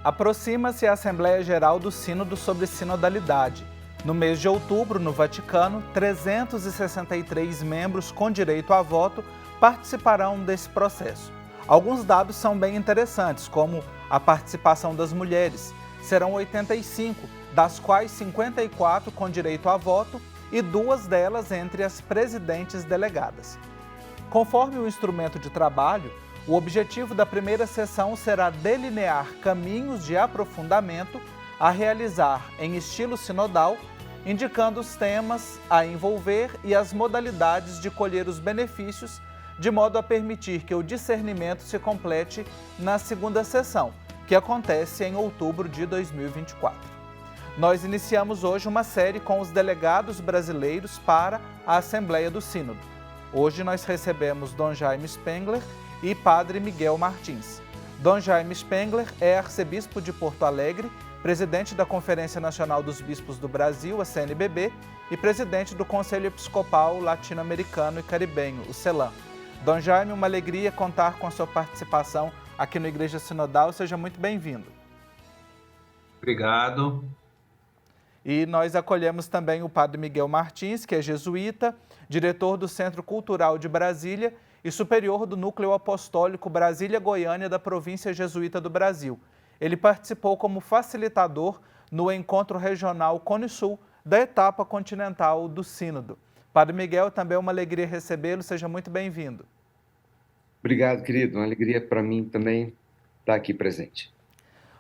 Aproxima-se a Assembleia Geral do Sínodo sobre Sinodalidade. No mês de outubro, no Vaticano, 363 membros com direito a voto participarão desse processo. Alguns dados são bem interessantes, como a participação das mulheres. Serão 85, das quais 54 com direito a voto e 2 delas entre as presidentes delegadas. Conforme o instrumento de trabalho, o objetivo da primeira sessão será delinear caminhos de aprofundamento a realizar em estilo sinodal, indicando os temas a envolver e as modalidades de colher os benefícios, de modo a permitir que o discernimento se complete na segunda sessão, que acontece em outubro de 2024. Nós iniciamos hoje uma série com os delegados brasileiros para a Assembleia do Sínodo. Hoje nós recebemos Dom Jaime Spengler e Padre Miguel Martins. Dom Jaime Spengler é arcebispo de Porto Alegre, presidente da Conferência Nacional dos Bispos do Brasil, a CNBB, e presidente do Conselho Episcopal Latino-Americano e Caribenho, o CELAM. Dom Jaime, uma alegria contar com a sua participação aqui no Igreja Sinodal. Seja muito bem-vindo. Obrigado. E nós acolhemos também o Padre Miguel Martins, que é jesuíta, diretor do Centro Cultural de Brasília e superior do Núcleo Apostólico Brasília-Goiânia da Província Jesuíta do Brasil. Ele participou como facilitador no Encontro Regional Cone Sul da etapa continental do Sínodo. Padre Miguel, também é uma alegria recebê-lo, seja muito bem-vindo. Obrigado, querido, uma alegria para mim também estar aqui presente.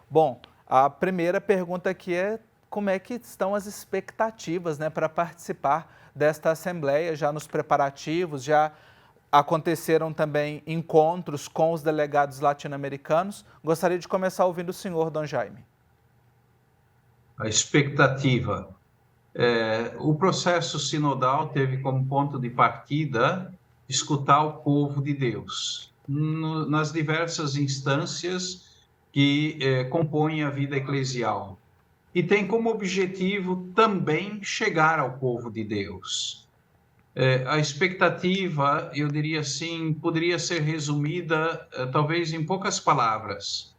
Bom, a primeira pergunta aqui é como é que estão as expectativas, para participar desta Assembleia, já nos preparativos, já aconteceram também encontros com os delegados latino-americanos. Gostaria de começar ouvindo o senhor, Dom Jaime. A expectativa. O processo sinodal teve como ponto de partida escutar o povo de Deus, nas diversas instâncias que compõem a vida eclesial. E tem como objetivo também chegar ao povo de Deus. A expectativa, eu diria assim, poderia ser resumida talvez em poucas palavras.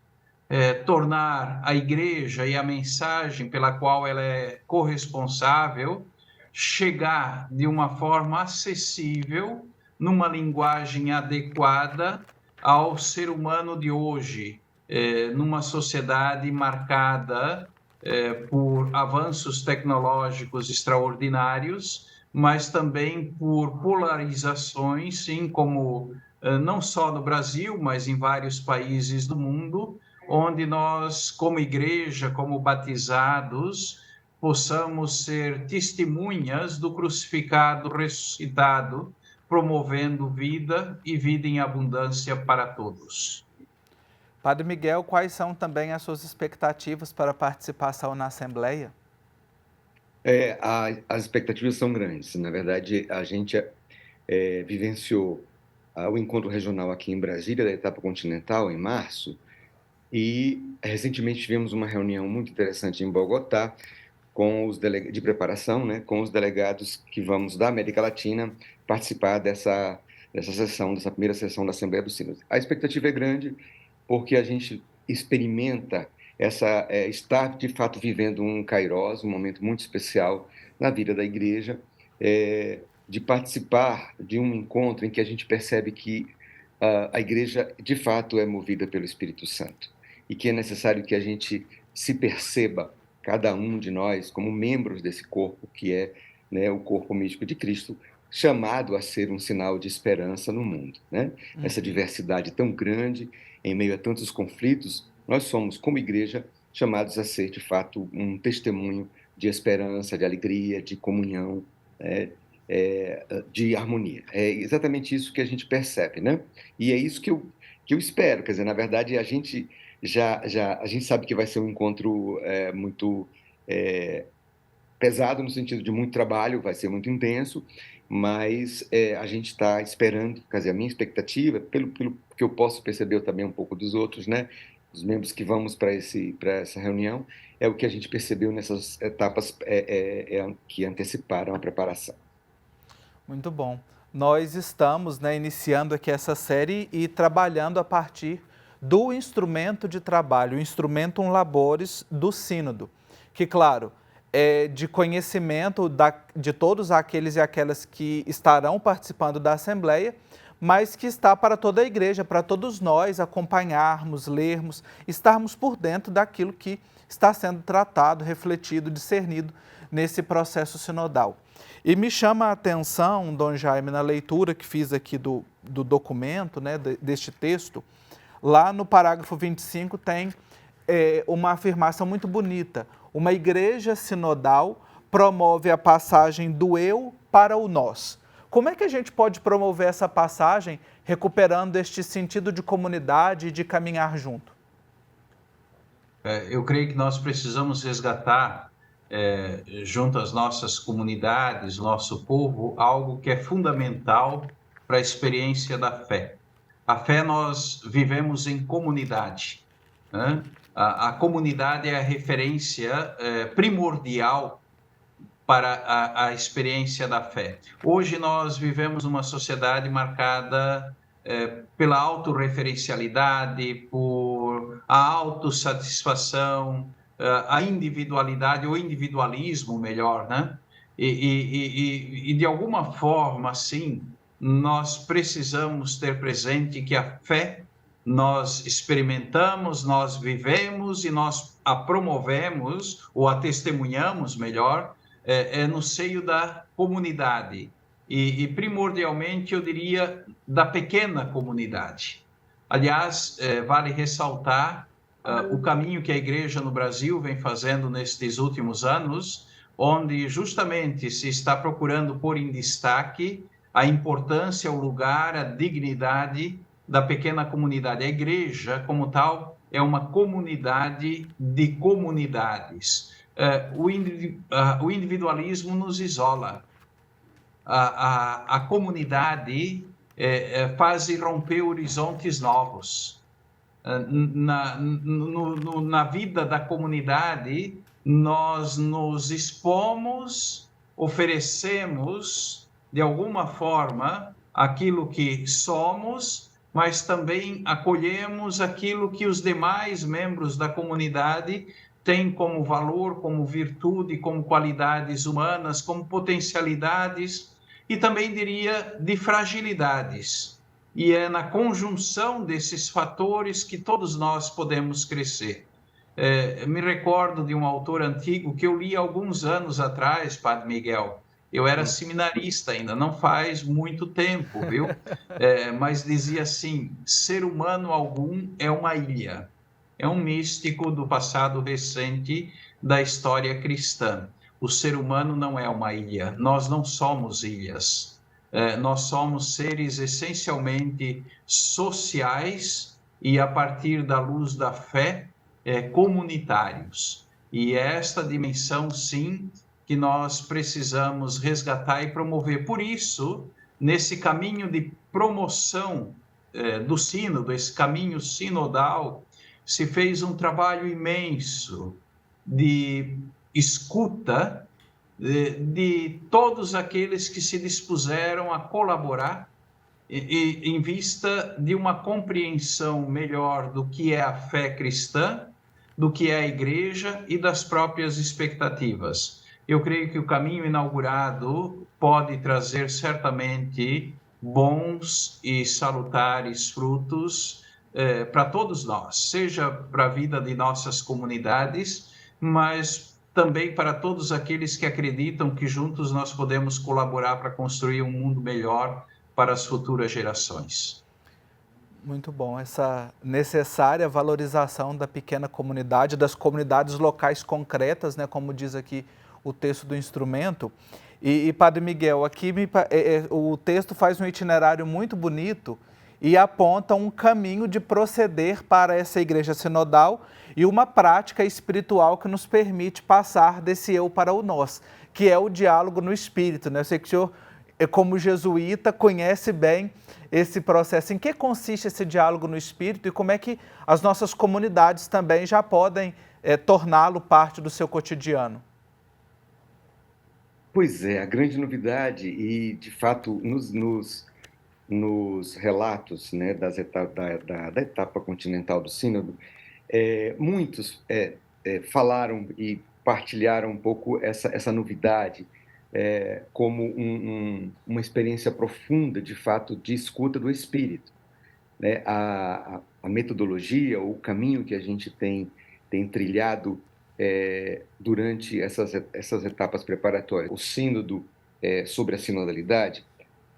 Tornar a igreja e a mensagem pela qual ela é corresponsável chegar de uma forma acessível, numa linguagem adequada ao ser humano de hoje, numa sociedade marcada por avanços tecnológicos extraordinários, mas também por polarizações, sim, como não só no Brasil, mas em vários países do mundo, onde nós, como igreja, como batizados, possamos ser testemunhas do crucificado ressuscitado, promovendo vida e vida em abundância para todos. Padre Miguel, quais são também as suas expectativas para a participação na Assembleia? As expectativas são grandes. Na verdade, a gente vivenciou o encontro regional aqui em Brasília, da etapa continental, em março, e recentemente tivemos uma reunião muito interessante em Bogotá, com os de preparação, com os delegados que vamos da América Latina participar dessa primeira sessão da Assembleia do Sínodo. A expectativa é grande porque a gente experimenta estar de fato vivendo um Kairos, um momento muito especial na vida da igreja, de participar de um encontro em que a gente percebe que a igreja de fato é movida pelo Espírito Santo e que é necessário que a gente se perceba, cada um de nós, como membros desse corpo que é o corpo místico de Cristo, chamado a ser um sinal de esperança no mundo. Essa diversidade tão grande, em meio a tantos conflitos, nós somos, como igreja, chamados a ser, de fato, um testemunho de esperança, de alegria, de comunhão, de harmonia. É exatamente isso que a gente percebe, E é isso que eu espero. Quer dizer, na verdade, a gente sabe que vai ser um encontro muito pesado, no sentido de muito trabalho, vai ser muito intenso, mas a gente está esperando, quer dizer, a minha expectativa, pelo que eu posso perceber também um pouco dos outros, os membros que vamos para essa reunião, é o que a gente percebeu nessas etapas que anteciparam a preparação. Muito bom. Nós estamos iniciando aqui essa série e trabalhando a partir do instrumento de trabalho, o instrumentum laboris do sínodo, que, claro, é de conhecimento de todos aqueles e aquelas que estarão participando da Assembleia, mas que está para toda a igreja, para todos nós acompanharmos, lermos, estarmos por dentro daquilo que está sendo tratado, refletido, discernido nesse processo sinodal. E me chama a atenção, Dom Jaime, na leitura que fiz aqui do documento, né, deste texto, lá no parágrafo 25 tem uma afirmação muito bonita. Uma igreja sinodal promove a passagem do eu para o nós. Como é que a gente pode promover essa passagem recuperando este sentido de comunidade e de caminhar junto? Eu creio que nós precisamos resgatar, junto às nossas comunidades, nosso povo, algo que é fundamental para a experiência da fé. A fé nós vivemos em comunidade, né? A comunidade é a referência primordial para a experiência da fé. Hoje nós vivemos uma sociedade marcada pela autorreferencialidade, por a autossatisfação, a individualidade, ou individualismo melhor, né? E de alguma forma, assim, nós precisamos ter presente que a fé nós experimentamos, nós vivemos e nós a promovemos, ou a testemunhamos melhor, no seio da comunidade. E primordialmente, eu diria, da pequena comunidade. Aliás, vale ressaltar o caminho que a Igreja no Brasil vem fazendo nestes últimos anos, onde justamente se está procurando pôr em destaque a importância, o lugar, a dignidade da pequena comunidade. A Igreja, como tal, é uma comunidade de comunidades. O individualismo nos isola. A comunidade faz romper horizontes novos. Na vida da comunidade, nós nos expomos, oferecemos, de alguma forma, aquilo que somos, mas também acolhemos aquilo que os demais membros da comunidade têm como valor, como virtude, como qualidades humanas, como potencialidades e também, diria, de fragilidades. E é na conjunção desses fatores que todos nós podemos crescer. Me recordo de um autor antigo que eu li alguns anos atrás, Padre Miguel. Eu era seminarista ainda, não faz muito tempo, viu? Mas dizia assim: ser humano algum é uma ilha. É um místico do passado recente da história cristã. O ser humano não é uma ilha, nós não somos ilhas. Nós somos seres essencialmente sociais e, a partir da luz da fé, comunitários. E é esta dimensão, sim, que nós precisamos resgatar e promover. Por isso, nesse caminho de promoção do sínodo, esse caminho sinodal, se fez um trabalho imenso de escuta de todos aqueles que se dispuseram a colaborar em vista de uma compreensão melhor do que é a fé cristã, do que é a igreja e das próprias expectativas. Eu creio que o caminho inaugurado pode trazer certamente bons e salutares frutos para todos nós, seja para a vida de nossas comunidades, mas também para todos aqueles que acreditam que juntos nós podemos colaborar para construir um mundo melhor para as futuras gerações. Muito bom, essa necessária valorização da pequena comunidade, das comunidades locais concretas, né, como diz aqui o texto do instrumento. E Padre Miguel, aqui o texto faz um itinerário muito bonito e aponta um caminho de proceder para essa igreja sinodal e uma prática espiritual que nos permite passar desse eu para o nós, que é o diálogo no espírito, né? Eu sei que o senhor, como jesuíta, conhece bem esse processo. Em que consiste esse diálogo no espírito e como é que as nossas comunidades também já podem torná-lo parte do seu cotidiano? Pois é, a grande novidade e, de fato, nos nos relatos, né, da etapa continental do Sínodo, muitos falaram e partilharam um pouco essa novidade, como uma experiência profunda, de fato, de escuta do Espírito, né? A metodologia, o caminho que a gente tem trilhado durante essas etapas preparatórias. O sínodo sobre a sinodalidade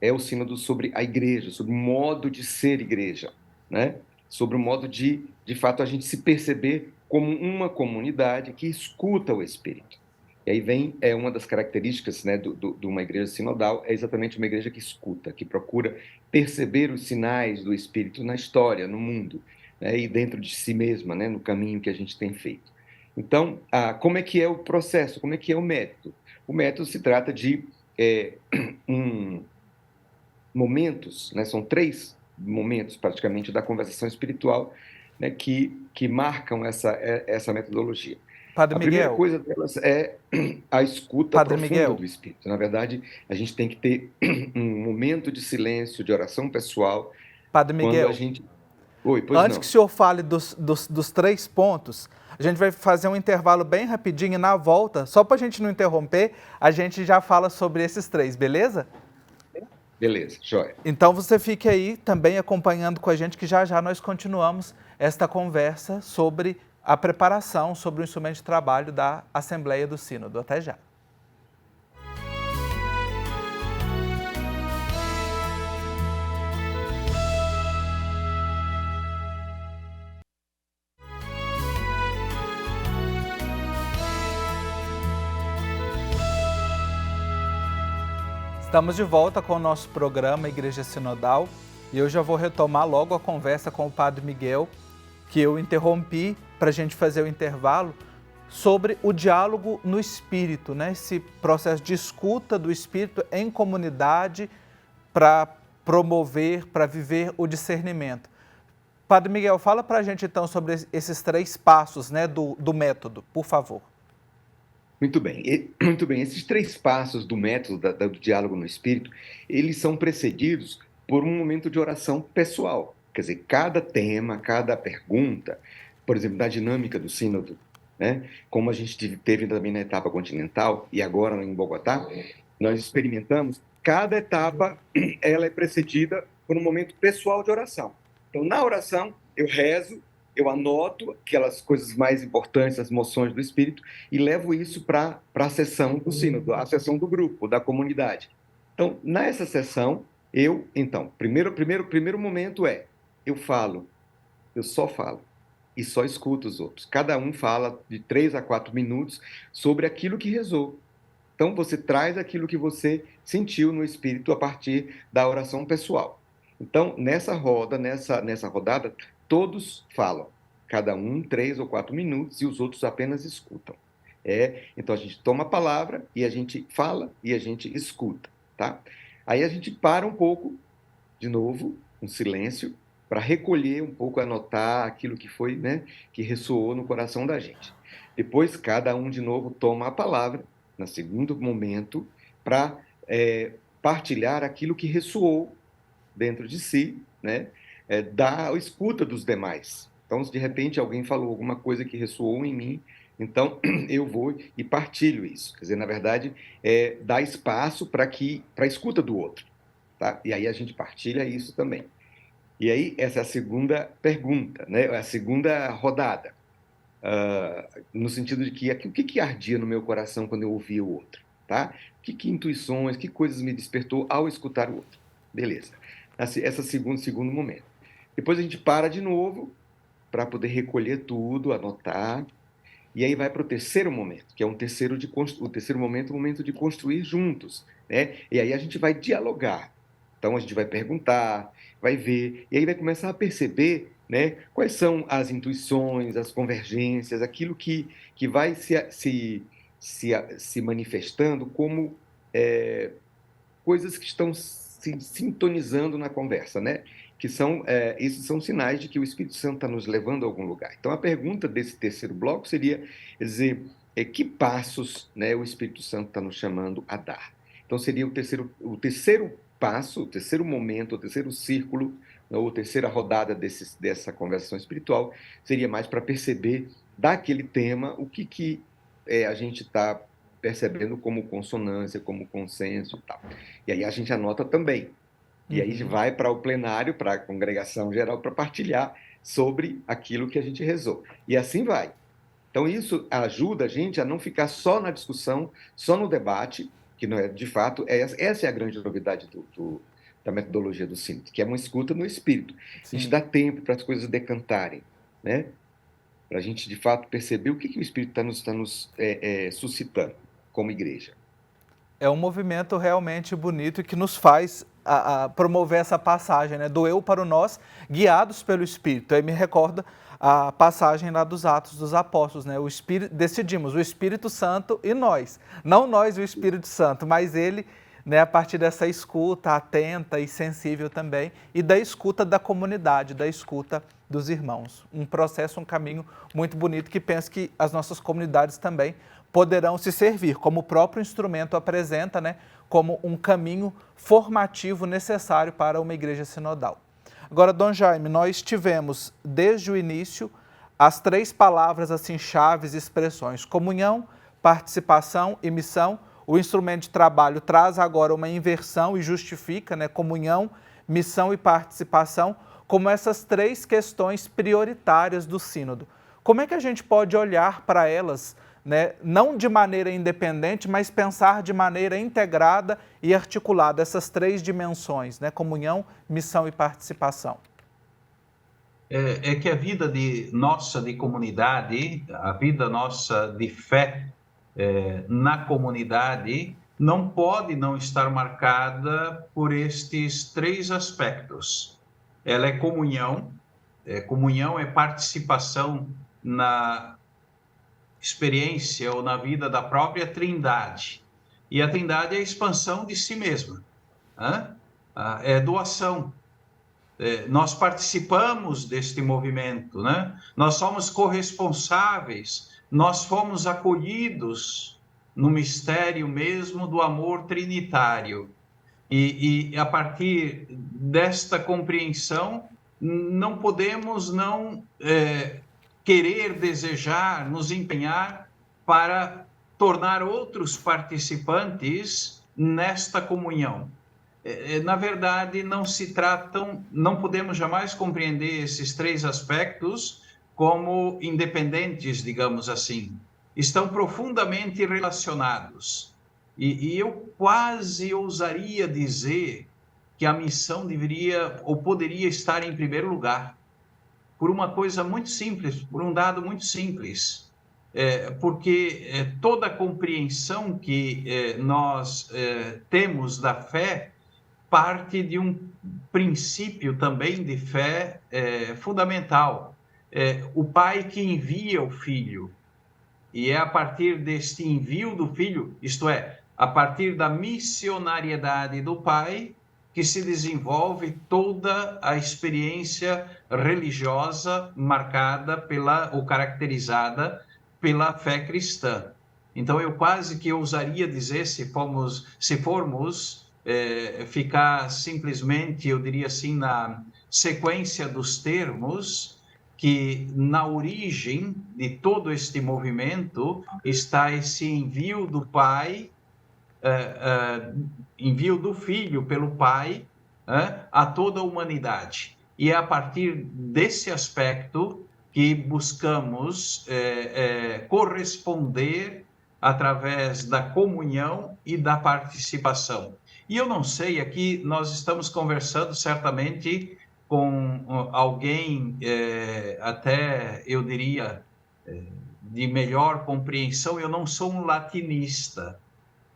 é o sínodo sobre a igreja, sobre o modo de ser igreja, né? Sobre o modo de fato, a gente se perceber como uma comunidade que escuta o Espírito. E aí vem uma das características, né, de uma igreja sinodal, é exatamente uma igreja que escuta, que procura perceber os sinais do Espírito na história, no mundo, né, e dentro de si mesma, né, no caminho que a gente tem feito. Então, como é que é o processo? Como é que é o método? O método se trata de momentos, né, são 3 momentos praticamente da conversação espiritual, né, que marcam essa metodologia. Padre A primeira Miguel, coisa delas é a escuta Padre profunda Miguel, do Espírito. Na verdade, a gente tem que ter um momento de silêncio, de oração pessoal, Padre quando a Miguel, gente... Oi, pois antes que não. o senhor fale dos 3 pontos, a gente vai fazer um intervalo bem rapidinho e na volta, só para a gente não interromper, a gente já fala sobre esses 3, beleza? Beleza, joia. Então você fique aí também acompanhando com a gente, que já já nós continuamos esta conversa sobre a preparação, sobre o instrumento de trabalho da Assembleia do Sínodo. Até já. Estamos de volta com o nosso programa Igreja Sinodal e eu já vou retomar logo a conversa com o Padre Miguel, que eu interrompi para a gente fazer o intervalo, sobre o diálogo no Espírito, né? Esse processo de escuta do Espírito em comunidade para promover, para viver o discernimento. Padre Miguel, fala para a gente então sobre esses 3 passos, né, do método, por favor. Muito bem, muito bem. Esses 3 passos do método do diálogo no Espírito, eles são precedidos por um momento de oração pessoal. Quer dizer, cada tema, cada pergunta, por exemplo, da dinâmica do sínodo, né? Como a gente teve também na etapa continental e agora em Bogotá, nós experimentamos, cada etapa ela é precedida por um momento pessoal de oração. Então, na oração, eu rezo, eu anoto aquelas coisas mais importantes, as moções do Espírito, e levo isso para a sessão do sínodo, a sessão do grupo, da comunidade. Então, nessa sessão, primeiro momento eu falo, eu só falo, e só escuto os outros. Cada um fala de 3 a 4 minutos sobre aquilo que rezou. Então, você traz aquilo que você sentiu no Espírito a partir da oração pessoal. Então, nessa rodada, todos falam, cada um 3 ou 4 minutos, e os outros apenas escutam. Então, a gente toma a palavra, e a gente fala, e a gente escuta. Tá? Aí a gente para um pouco, de novo, um silêncio, para recolher um pouco, anotar aquilo que foi, né, que ressoou no coração da gente. Depois, cada um de novo toma a palavra, no segundo momento, para partilhar aquilo que ressoou dentro de si, né, da escuta dos demais. Então, se de repente alguém falou alguma coisa que ressoou em mim, então eu vou e partilho isso. Quer dizer, na verdade, dar espaço para a escuta do outro. Tá? E aí a gente partilha isso também. E aí, essa é a segunda pergunta, né? A segunda rodada. No sentido de que o que ardia no meu coração quando eu ouvia o outro? Tá? Que intuições, que coisas me despertou ao escutar o outro? Beleza. Esse segundo momento. Depois a gente para de novo para poder recolher tudo, anotar. E aí vai para o terceiro momento, que é o terceiro momento, o momento de construir juntos, né? E aí a gente vai dialogar. Então a gente vai perguntar, vai ver, e aí vai começar a perceber, né, quais são as intuições, as convergências, aquilo que vai se manifestando como coisas que estão se sintonizando na conversa, né? Que esses são sinais de que o Espírito Santo está nos levando a algum lugar. Então, a pergunta desse terceiro bloco seria dizer que passos, né, o Espírito Santo está nos chamando a dar. Então, seria o terceiro passo, o terceiro momento, o terceiro círculo, ou a terceira rodada dessa conversação espiritual, seria mais para perceber daquele tema o que a gente está percebendo como consonância, como consenso e tal. E aí a gente anota também. E aí vai para o plenário, para a congregação geral, para partilhar sobre aquilo que a gente rezou. E assim vai. Então, isso ajuda a gente a não ficar só na discussão, só no debate, que não é, de fato, essa é a grande novidade da metodologia do sínodo, que é uma escuta no espírito. Sim. A gente dá tempo para as coisas decantarem, né? Para a gente, de fato, perceber o que o espírito está nos suscitando como igreja. É um movimento realmente bonito e que nos faz promover essa passagem, né, do eu para o nós, guiados pelo Espírito. Aí me recorda a passagem lá dos Atos dos Apóstolos, né? Decidimos, o Espírito Santo e nós. Não nós e o Espírito Santo, mas ele, né, a partir dessa escuta atenta e sensível também, e da escuta da comunidade, da escuta dos irmãos. Um processo, um caminho muito bonito que penso que as nossas comunidades também poderão se servir, como o próprio instrumento apresenta, né, como um caminho formativo necessário para uma igreja sinodal. Agora, Dom Jaime, nós tivemos desde o início as 3 palavras assim chaves e expressões: comunhão, participação e missão. O instrumento de trabalho traz agora uma inversão e justifica, né, comunhão, missão e participação como essas 3 questões prioritárias do sínodo. Como é que a gente pode olhar para elas, né, não de maneira independente, mas pensar de maneira integrada e articulada essas 3 dimensões, né, comunhão, missão e participação? É que a vida nossa de comunidade, a vida nossa de fé na comunidade, não pode não estar marcada por estes 3 aspectos. Ela é comunhão é participação na experiência ou na vida da própria Trindade. E a Trindade é a expansão de si mesma, é doação. Nós participamos deste movimento, né? Nós somos corresponsáveis, nós fomos acolhidos no mistério mesmo do amor trinitário. E a partir desta compreensão, não podemos não querer, desejar, nos empenhar para tornar outros participantes nesta comunhão. Na verdade, não podemos jamais compreender esses 3 aspectos como independentes, digamos assim. Estão profundamente relacionados. E eu quase ousaria dizer que a missão deveria ou poderia estar em primeiro lugar, por uma coisa muito simples, por um dado muito simples. Porque toda a compreensão que nós temos da fé parte de um princípio também de fé fundamental. O pai que envia o filho. E é a partir deste envio do filho, isto é, a partir da missionariedade do pai, que se desenvolve toda a experiência religiosa marcada ou caracterizada pela fé cristã. Então, eu quase que ousaria dizer, se formos ficar simplesmente, eu diria assim, na sequência dos termos, que na origem de todo este movimento está esse envio do Pai, envio do Filho pelo Pai a toda a humanidade. E é a partir desse aspecto que buscamos corresponder através da comunhão e da participação. E eu não sei, aqui nós estamos conversando certamente com alguém, até eu diria, de melhor compreensão. Eu não sou um latinista,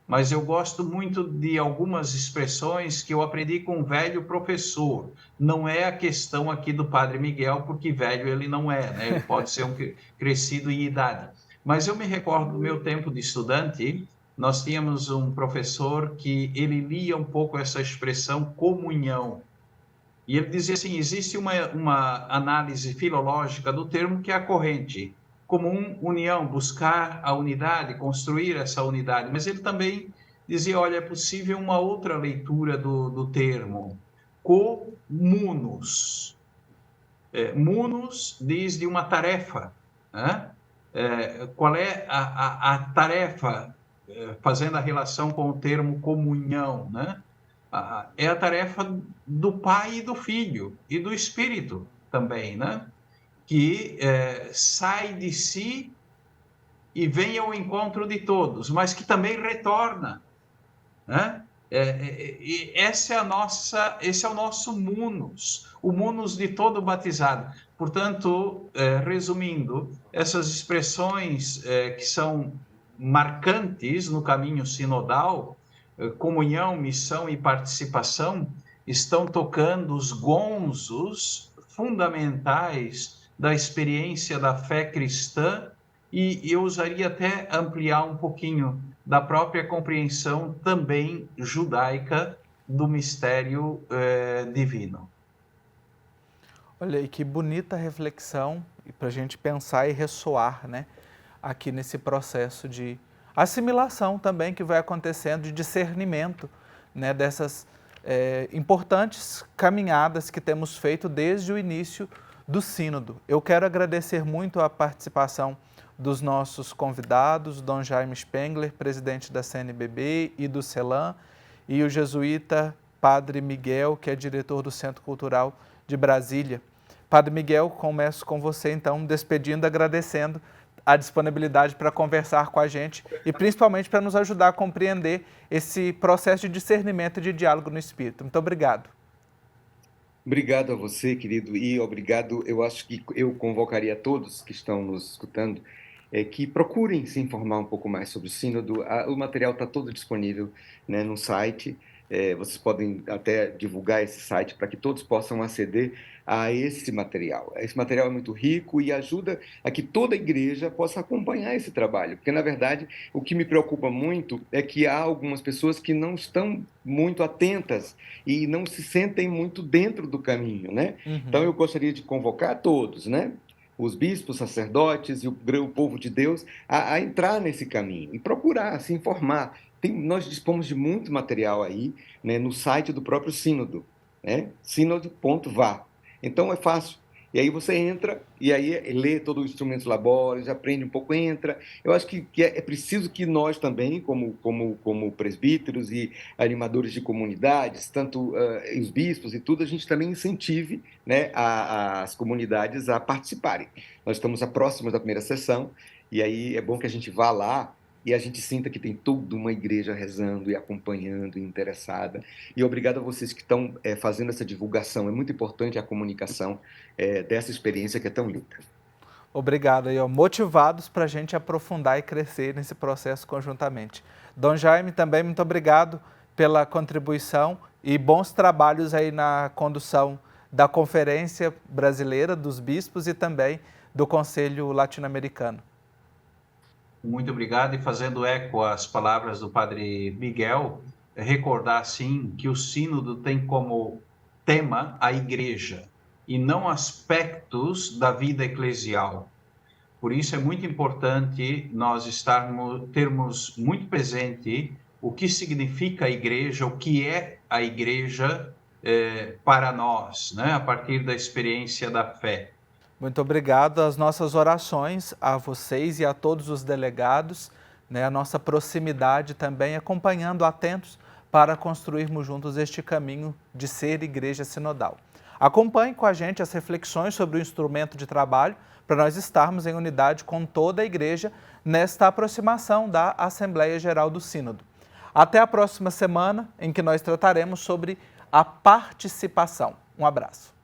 mas eu gosto muito de algumas expressões que eu aprendi com um velho professor. Não é a questão aqui do Padre Miguel, porque velho ele não é, né? Ele pode ser um crescido em idade. Mas eu me recordo do meu tempo de estudante, nós tínhamos um professor que ele lia um pouco essa expressão comunhão. E ele dizia assim, existe uma análise filológica do termo que é a corrente. Comum, união, buscar a unidade, construir essa unidade. Mas ele também dizia, olha, é possível uma outra leitura do termo, comunos. Munus diz de uma tarefa, né? Qual é a tarefa, fazendo a relação com o termo comunhão, né? É a tarefa do Pai e do Filho, e do Espírito também, né? Que sai de si e vem ao encontro de todos, mas que também retorna, né? E esse é o nosso munus, o munus de todo batizado. Portanto, resumindo, essas expressões que são marcantes no caminho sinodal, comunhão, missão e participação, estão tocando os gonzos fundamentais da experiência da fé cristã, e eu usaria até ampliar um pouquinho da própria compreensão também judaica do mistério divino. Olha aí, que bonita reflexão para a gente pensar e ressoar, né, aqui nesse processo de assimilação também que vai acontecendo, de discernimento, né, dessas importantes caminhadas que temos feito desde o início do Sínodo. Eu quero agradecer muito a participação dos nossos convidados, Dom Jaime Spengler, presidente da CNBB e do CELAM, e o jesuíta Padre Miguel, que é diretor do Centro Cultural de Brasília. Padre Miguel, começo com você, então, despedindo, agradecendo a disponibilidade para conversar com a gente e principalmente para nos ajudar a compreender esse processo de discernimento e de diálogo no Espírito. Muito obrigado. Obrigado a você, querido, e obrigado, eu acho que eu convocaria a todos que estão nos escutando que procurem se informar um pouco mais sobre o Sínodo. O material está todo disponível, né, no site. Vocês podem até divulgar esse site para que todos possam aceder a esse material. Esse material é muito rico e ajuda a que toda a igreja possa acompanhar esse trabalho, porque, na verdade, o que me preocupa muito é que há algumas pessoas que não estão muito atentas e não se sentem muito dentro do caminho, né? Uhum. Então, eu gostaria de convocar todos, né? Os bispos, sacerdotes e o povo de Deus a entrar nesse caminho e procurar se informar. Nós dispomos de muito material aí, né, no site do próprio Sínodo, né, sínodo.va. Então é fácil. E aí você entra e aí lê todo o instrumento labores, aprende um pouco, entra. Eu acho que é preciso que nós também, como presbíteros e animadores de comunidades, tanto os bispos e tudo, a gente também incentive, né, as comunidades a participarem. Nós estamos próximos da primeira sessão e aí é bom que a gente vá lá e a gente sinta que tem toda uma igreja rezando e acompanhando e interessada. E obrigado a vocês que estão fazendo essa divulgação. É muito importante a comunicação dessa experiência que é tão linda. Obrigado. E motivados para a gente aprofundar e crescer nesse processo conjuntamente. Dom Jaime, também muito obrigado pela contribuição e bons trabalhos aí na condução da Conferência Brasileira dos Bispos e também do Conselho Latino-Americano. Muito obrigado, e fazendo eco às palavras do Padre Miguel, recordar, sim, que o Sínodo tem como tema a Igreja e não aspectos da vida eclesial. Por isso é muito importante nós termos muito presente o que significa a Igreja, o que é a Igreja para nós, né, a partir da experiência da fé. Muito obrigado. As nossas orações a vocês e a todos os delegados, né, a nossa proximidade também, acompanhando atentos para construirmos juntos este caminho de ser igreja sinodal. Acompanhe com a gente as reflexões sobre o instrumento de trabalho para nós estarmos em unidade com toda a igreja nesta aproximação da Assembleia Geral do Sínodo. Até a próxima semana, em que nós trataremos sobre a participação. Um abraço.